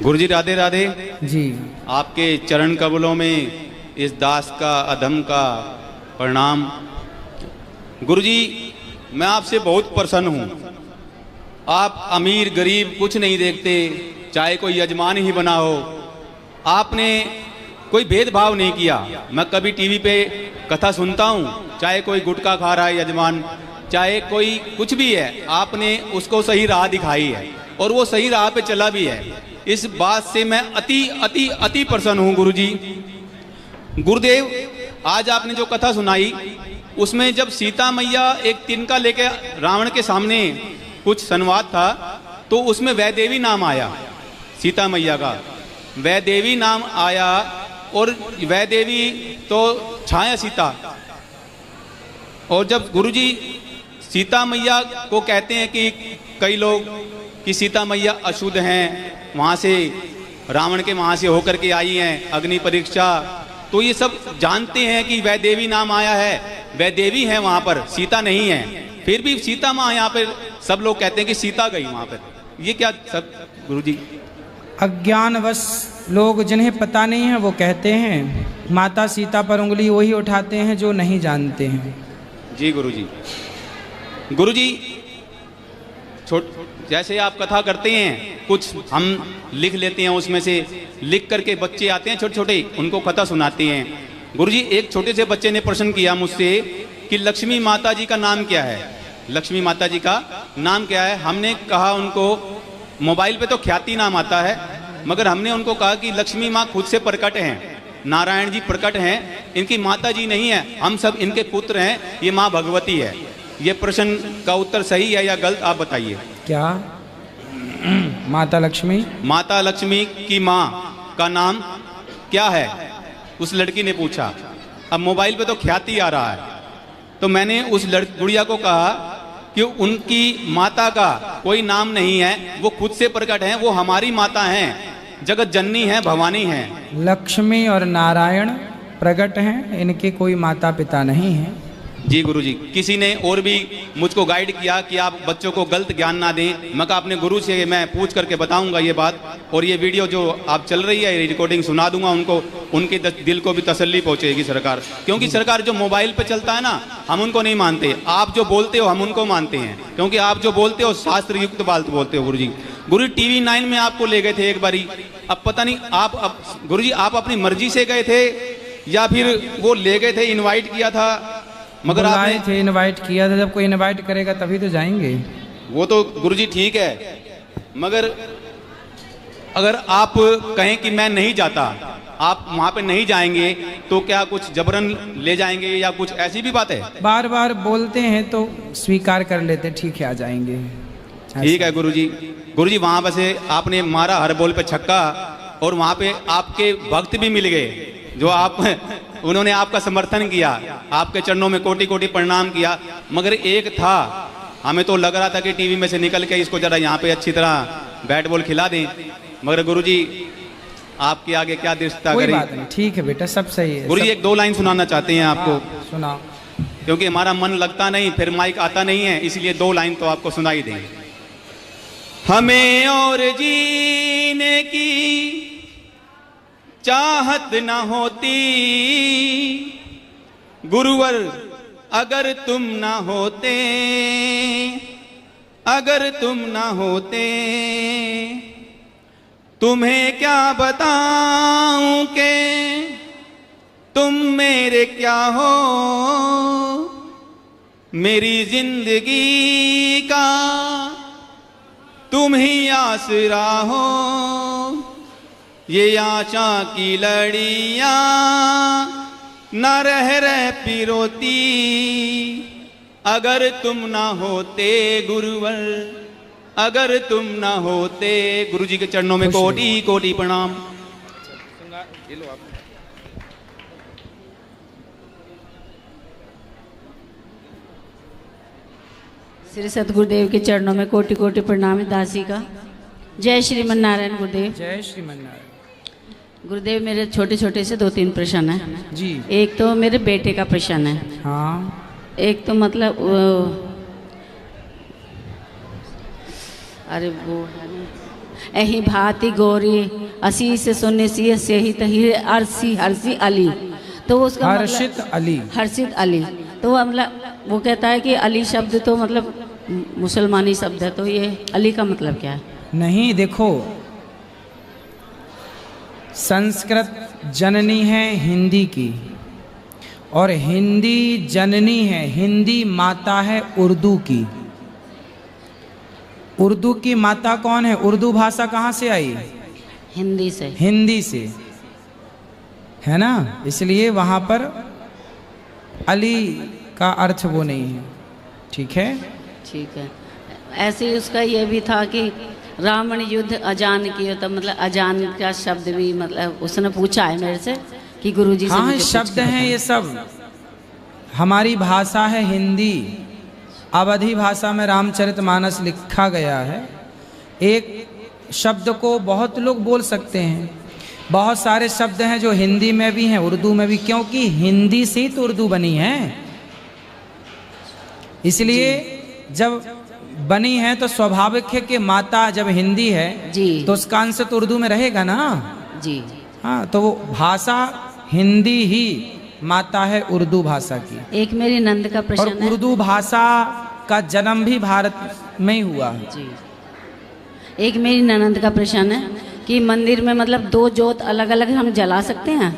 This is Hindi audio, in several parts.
गुरुजी राधे राधे जी। आपके चरण कमलों में इस दास का अधम का प्रणाम। गुरुजी मैं आपसे बहुत प्रसन्न हूँ। आप अमीर गरीब कुछ नहीं देखते, चाहे कोई यजमान ही बना हो। आपने कोई भेदभाव नहीं किया। मैं कभी टीवी पे कथा सुनता हूँ, चाहे कोई गुटखा खा रहा है यजमान, चाहे कोई कुछ भी है, आपने उसको सही राह दिखाई है और वो सही राह पे चला भी है। इस बात से मैं अति अति अति प्रसन्न हूँ गुरुजी। गुरुदेव आज आपने जो कथा सुनाई उसमें जब सीता मैया एक तिनका लेके रावण के सामने कुछ संवाद था तो उसमें वैदेवी नाम आया, सीता मैया का वैदेवी नाम आया और वैदेवी तो छाया सीता। और जब गुरुजी सीता मैया को कहते हैं कि कई लोग कि सीता मैया अशुद्ध हैं, वहाँ से रावण के वहाँ से होकर के आई हैं, अग्नि परीक्षा, तो ये सब जानते हैं कि वैदेवी नाम आया है, वैदेवी है वहाँ पर, सीता नहीं है। फिर भी सीता माँ यहाँ पर सब लोग कहते हैं कि सीता गई वहाँ पर। ये क्या सब गुरुजी? अज्ञानवश लोग जिन्हें पता नहीं है वो कहते हैं, माता सीता पर उंगली वही उठाते हैं जो नहीं जानते हैं। जी गुरुजी। गुरुजी जैसे आप कथा करते हैं, कुछ हम लिख लेते हैं, उसमें से लिख करके बच्चे आते हैं छोटे छोटे, उनको कथा सुनाते हैं। गुरुजी एक छोटे से बच्चे ने प्रश्न किया मुझसे कि लक्ष्मी माता जी का नाम क्या है, लक्ष्मी माता जी का नाम क्या है। हमने कहा उनको, मोबाइल पे तो ख्याति नाम आता है, मगर हमने उनको कहा कि लक्ष्मी माँ खुद से प्रकट हैं, नारायण जी प्रकट हैं, इनकी माता जी नहीं है, हम सब इनके पुत्र हैं, ये माँ भगवती है। ये प्रश्न का उत्तर सही है या गलत, आप बताइए। क्या माता लक्ष्मी? माता लक्ष्मी की माँ का नाम क्या है, उस लड़की ने पूछा। अब मोबाइल पे तो ख्याति आ रहा है, तो मैंने उस गुड़िया को कहा कि उनकी माता का कोई नाम नहीं है, वो खुद से प्रकट हैं, वो हमारी माता हैं, जगत जननी है, भवानी है। लक्ष्मी और नारायण प्रकट हैं, इनके कोई माता पिता नहीं हैं। जी गुरुजी। किसी ने और भी मुझको गाइड किया कि आप बच्चों को गलत ज्ञान ना दें। मैं कहा अपने गुरु से मैं पूछ करके बताऊंगा ये बात, और ये वीडियो जो आप चल रही है रिकॉर्डिंग सुना दूंगा उनको, उनके दिल को भी तसल्ली पहुंचेगी सरकार। क्योंकि सरकार जो मोबाइल पे चलता है ना, हम उनको नहीं मानते। आप जो बोलते हो हम उनको मानते हैं, क्योंकि आप जो बोलते हो शास्त्र युक्त बात बोलते हो गुरुजी। गुरु टीवी 9 में आपको ले गए थे एक बारी, अब पता नहीं आप गुरुजी आप अपनी मर्जी से गए थे या फिर वो ले गए थे, इन्वाइट किया था? मगर आए थे, इनवाइट किया था। जब कोई इनवाइट करेगा तभी तो जाएंगे। वो तो गुरुजी ठीक है, मगर अगर आप कहें कि मैं नहीं जाता, आप वहां पे नहीं जाएंगे, तो क्या कुछ जबरन ले जाएंगे या कुछ ऐसी भी बात है? बार बार बोलते हैं तो स्वीकार कर लेते, ठीक है आ जाएंगे। ठीक है गुरुजी। गुरुजी वहां पर से आपने मारा हर बॉल पे छक्का, और वहां पे आपके भक्त भी मिल गए जो आप उन्होंने आपका समर्थन किया, आपके चरणों में कोटि कोटि प्रणाम किया। मगर एक था, हमें तो लग रहा था कि टीवी में से निकल के इसको जरा यहाँ पे अच्छी तरह बैट बॉल खिला दें, मगर गुरुजी आपके आगे क्या दृष्टता करें। कोई बात नहीं, ठीक है बेटा, सब सही है। गुरुजी एक दो लाइन सुनाना चाहते हैं आपको। सुनाओ। क्योंकि हमारा मन लगता नहीं, फिर माइक आता नहीं है, इसलिए दो लाइन तो आपको सुनाई दें। हमें और जीने की चाहत न होती गुरुवर अगर तुम न होते, अगर तुम न होते। तुम्हें क्या बताऊं के तुम मेरे क्या हो, मेरी जिंदगी का तुम ही आसरा हो। ये आशा की लड़ियां न रह पिरोती, अगर तुम ना होते गुरुवर, अगर तुम ना होते। गुरुजी के चरणों में कोटि कोटि प्रणाम। श्री सतगुरुदेव के चरणों में कोटि कोटि प्रणाम है दासी का। जय श्रीमन नारायण गुरुदेव। जय श्रीमन नारायण। गुरुदेव मेरे छोटे छोटे से 2-3 प्रश्न है जी। एक तो मेरे बेटे का प्रश्न है। हाँ। एक तो मतलब अरे वो एही भांति गोरी असी से सुनने से ही तही अरसी हर्षी अली। तो उसका हर्षित अली, हर्षित अली, तो मतलब वो कहता है कि अली शब्द तो मतलब मुसलमानी शब्द है, तो ये अली का मतलब क्या है? नहीं, देखो संस्कृत जननी है हिंदी की, और हिंदी जननी है, हिंदी माता है उर्दू की। उर्दू की माता कौन है? उर्दू भाषा कहाँ से आई? हिंदी से। हिंदी से, है ना? इसलिए वहाँ पर अली का अर्थ वो नहीं है। ठीक है, ठीक है। ऐसे ही उसका ये भी था कि रावण युद्ध अजान किया, तो मतलब अजान का शब्द भी मतलब उसने पूछा है मेरे से कि गुरुजी से हाँ मुझे कुछ शब्द बताओ। हैं ये सब। हमारी भाषा है हिंदी, अवधी भाषा में रामचरितमानस लिखा गया है। एक शब्द को बहुत लोग बोल सकते हैं, बहुत सारे शब्द हैं जो हिंदी में भी हैं उर्दू में भी, क्योंकि हिंदी से ही तो उर्दू बनी है। इसलिए जब बनी है तो स्वाभाविक है कि माता जब हिंदी है जी तो उसका अंश तो उर्दू में रहेगा ना। जी। हाँ, तो वो भाषा हिंदी ही माता है उर्दू भाषा की। एक मेरी नंद का और प्रश्न है उर्दू भाषा का जन्म भी भारत में ही हुआ है। जी। एक मेरी ननंद का प्रश्न है कि मंदिर में मतलब दो जोत अलग अलग हम जला सकते हैं?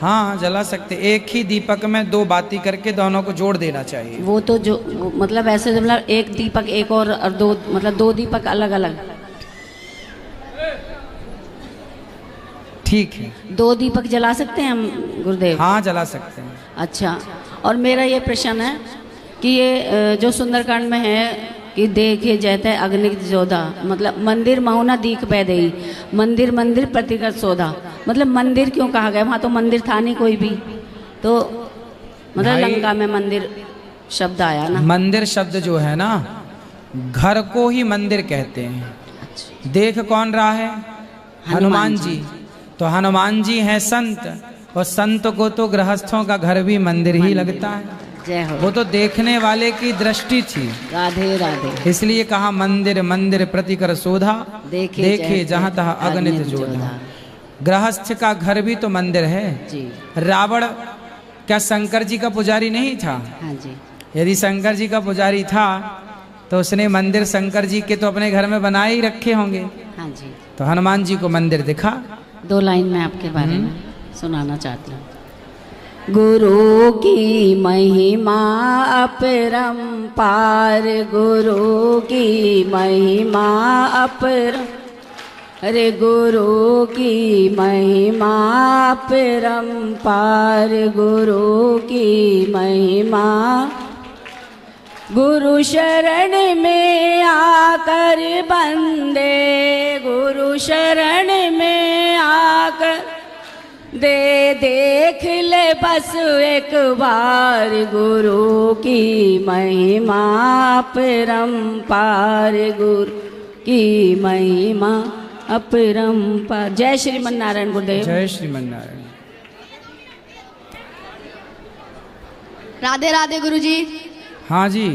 हाँ, जला सकते। एक ही दीपक में दो बाती करके दोनों को जोड़ देना चाहिए। वो तो जो मतलब ऐसे मतलब एक दीपक एक और दो मतलब दो दीपक अलग अलग, ठीक है, दो दीपक जला सकते हैं हम गुरुदेव? हाँ जला सकते हैं। अच्छा। और मेरा ये प्रश्न है कि ये जो सुंदरकांड में है कि देखे जैते अग्निक जोधा, मतलब मंदिर महुना दीख पैदई, मंदिर मंदिर प्रतिगत सोधा, मतलब मंदिर क्यों कहा गया? वहाँ तो मंदिर था नहीं कोई भी, तो मतलब भाई, लंका में मंदिर शब्द आया ना। मंदिर शब्द जो है ना, घर को ही मंदिर कहते हैं। देख कौन रहा है? हनुमान जी। तो हनुमान जी हैं संत, और संत को तो गृहस्थों का घर भी मंदिर ही लगता है। जय हो। वो तो देखने वाले की दृष्टि थी, राधे राधे। इसलिए कहा मंदिर मंदिर प्रतिकर शोधा, देखे जहाँ तहाँ अगणित जोधा। गृहस्थ का घर भी तो मंदिर है जी। रावण क्या शंकर जी का पुजारी नहीं था? हाँ जी। यदि शंकर जी का पुजारी था तो उसने मंदिर शंकर जी के तो अपने घर में बनाए ही रखे होंगे। हाँ जी। तो हनुमान जी को मंदिर दिखा। दो लाइन मैं आपके बारे में सुनाना चाहती हूँ। गुरु की महिमा अपरंपार, गुरु की महिमा अपरंपार, अरे गुरु की महिमा अपरंपार, गुरु की महिमा। गुरु शरण में आकर बंदे, गुरु शरण में आकर दे देख ले बस एक बार, गुरु की महिमा अपरंपार, गुरु की महिमा अपरंपार। जय श्रीमन नारायण गुरुदेव। जय श्रीमन नारायण। राधे राधे गुरुजी। हाँ जी,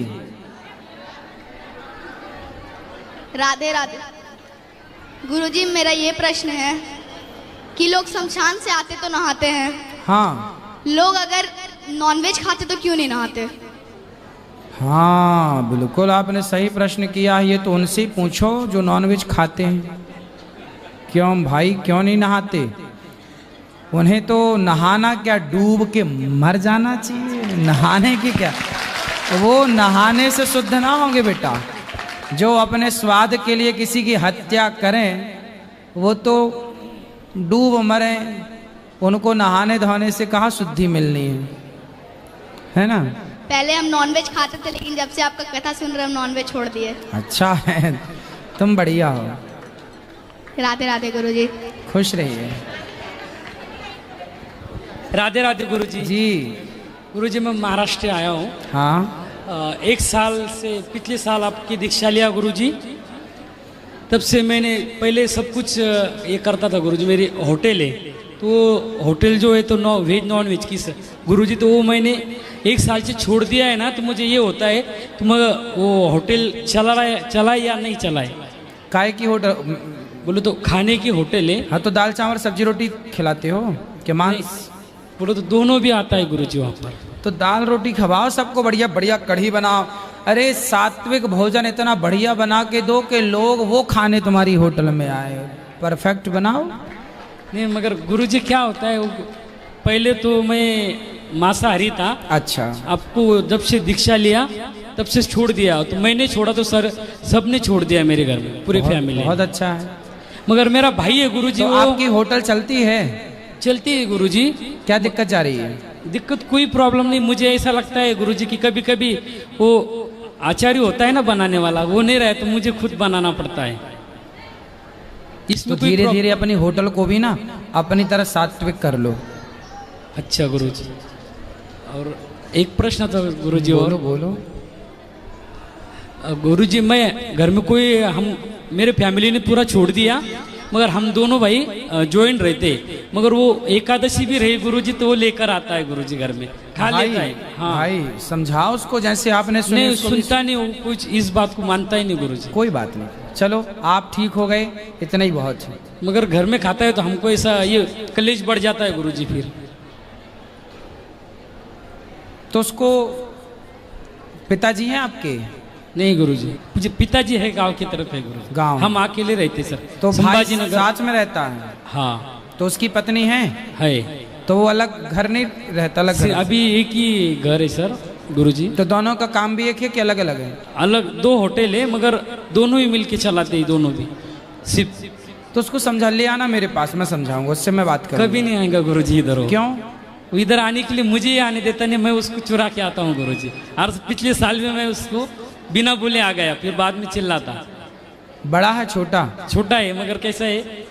राधे राधे गुरुजी। मेरा ये प्रश्न है कि लोग शमशान से आते तो नहाते हैं, हाँ लोग अगर नॉनवेज खाते तो क्यों नहीं नहाते? हाँ बिल्कुल आपने सही प्रश्न किया है। ये तो उनसे पूछो जो नॉनवेज खाते हैं, क्यों भाई क्यों नहीं नहाते? उन्हें तो नहाना क्या, डूब के मर जाना चाहिए। नहाने की क्या, वो नहाने से शुद्ध ना होंगे बेटा। जो अपने स्वाद के लिए किसी की हत्या करें वो तो डूब मरे, उनको नहाने धोने से कहाँ शुद्धि मिलनी है ना? पहले हम नॉनवेज खाते थे, लेकिन जब से आपका कथा सुन रहे हम नॉनवेज छोड़ दिए। अच्छा है, तुम बढ़िया हो। राधे राधे गुरुजी। खुश रहिए। राधे राधे गुरुजी। जी गुरुजी मैं महाराष्ट्र आया हूँ। हाँ, एक साल से पिछले साल आपकी दीक्षा लिया गुरुजी। तब से मैंने पहले सब कुछ ये करता था गुरुजी। मेरी होटल है, तो होटल जो है तो वेज नॉन वेज की गुरुजी, तो वो मैंने एक साल से छोड़ दिया है ना। तो मुझे ये होता है तो मैं वो होटल चला या नहीं चला है। काय की होटल बोले तो खाने की होटल है। हाँ तो दाल चावल सब्जी रोटी खिलाते हो कि मांस? बोले तो दोनों भी आता है गुरुजी वहाँ पर। तो दाल रोटी खवाओ सबको, बढ़िया बढ़िया कढ़ी बनाओ। अरे सात्विक भोजन इतना बढ़िया बना के दो कि लोग वो खाने तुम्हारी होटल में आए। परफेक्ट बनाओ। नहीं मगर गुरुजी क्या होता है, पहले तो मैं मांसाहारी था। अच्छा। आपको जब से दीक्षा लिया तब से छोड़ दिया। तो मैंने छोड़ा तो सर सबने छोड़ दिया मेरे घर में, पूरी फैमिली। बहुत अच्छा है। मगर मेरा भाई है गुरुजी, तो वो आपकी होटल चलती है? चलती है गुरुजी। क्या दिक्कत जा रही है? दिक्कत कोई प्रॉब्लम नहीं। मुझे ऐसा लगता है गुरुजी कि कभी कभी वो आचार्य होता है ना बनाने वाला, वो नहीं रहे तो मुझे खुद बनाना पड़ता है। तो इसमें कोई धीरे धीरे अपनी होटल को भी ना अपनी तरह सात्विक कर लो। अच्छा गुरुजी। और एक प्रश्न था गुरुजी। बोलो और बोलो। गुरुजी मैं घर में कोई, हम मेरे फैमिली ने पूरा छोड़ दिया, मगर हम दोनों भाई ज्वाइंट रहते। मगर वो एकादशी भी रही गुरुजी तो वो लेकर आता है गुरुजी घर में, खा भाई, लेता है। हाँ भाई समझाओ उसको, जैसे आपने सुनी नहीं उसको भी। सुनता नहीं, वो कुछ इस बात को मानता ही नहीं गुरुजी। कोई बात नहीं, चलो आप ठीक हो गए, इतना ही बहुत है। मगर घर में खाता है तो हमको ऐसा ये कलेश बढ़ जाता है गुरुजी। फिर तो उसको पिताजी हैं आपके? नहीं गुरुजी, मुझे पिताजी है गांव की तरफ है गुरुजी। गांव? हम अकेले रहते सर। तो भाई संभाजी नगर। साथ में रहता है? हाँ तो उसकी पत्नी है? है। तो वो अलग घर नहीं रहता? अलग घर? अभी एक ही घर है सर गुरुजी। तो दोनों का काम भी एक है कि अलग अलग है? अलग दो होटल है, मगर दोनों ही मिलके चलाते हैं, दोनों भी सिर्फ। तो उसको समझा, ले आना मेरे पास, मैं समझाऊंगा, उससे मैं बात करूंगा। कभी नहीं आएगा गुरुजी इधर। वो क्यों? वो इधर आने के लिए मुझे ही आने देता नहीं, मैं उसको चुरा के आता हूँ गुरुजी। और पिछले साल में मैं उसको बिना बोले आ गया, फिर बाद में चिल्लाता। बड़ा है छोटा? छोटा है मगर कैसा है